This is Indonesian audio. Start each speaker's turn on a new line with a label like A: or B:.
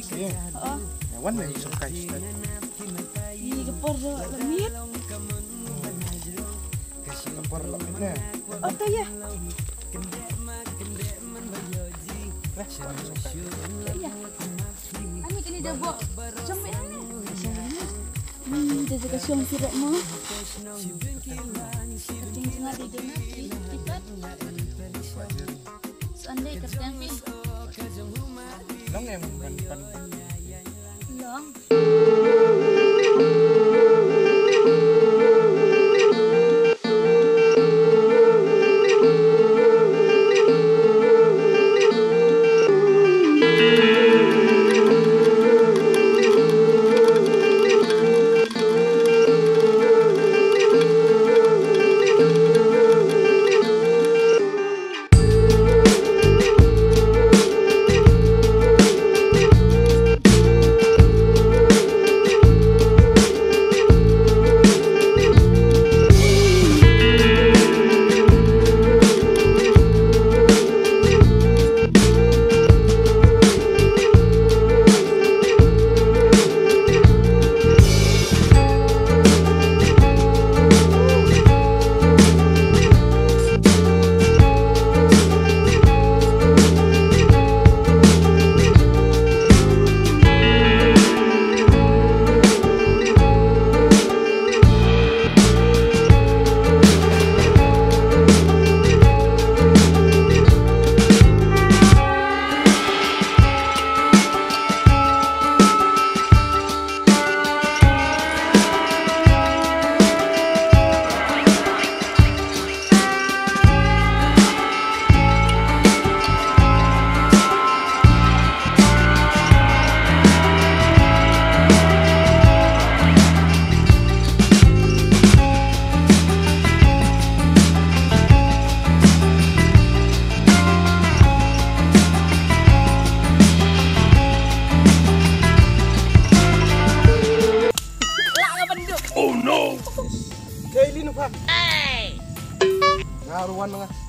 A: Iya.
B: Oh,
A: Nyawan na isok ka istan.
B: di kepor lemit.
A: Kapar lamit na.
B: Oh, tuh ya.
A: Nah, isok ka.
B: Iya. Ani kini dah buat sampai ni. Jadi kasih orang tidak mau. Keting tengah di dalam kita. Sunday kerjaan ni.
A: Long em pan.
B: Long.
A: Oh no! Kailin pa. Hey! Ngaruan nga.